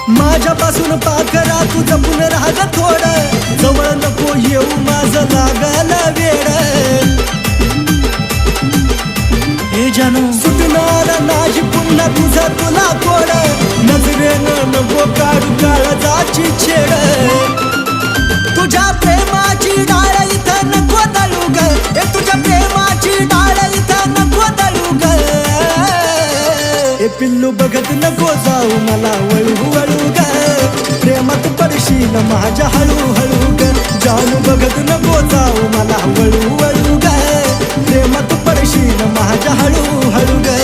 माझ्यापासून पाखरा तू जपून राहा ग थोडं, जवळ नको येऊ माझं लागल वेड. हे जानू सुटणार नाही पुन्हा तुझा तुला कोड, नजरेनं नको काढू काळजाची छेड. तुझ्या प्रेमाची डाळ इथं नको दळू ग, तुझ्या प्रेमाची डाळ इथं नको दळू ग. हे पिल्लू बघत नको जाऊ मला वळू वळू ग, प्रेमात पडशील माझ्या हळू हळू ग. जानू बघत नको जाऊ मला वळू वळू ग, प्रेमात पडशील माझ्या हळू हळू ग.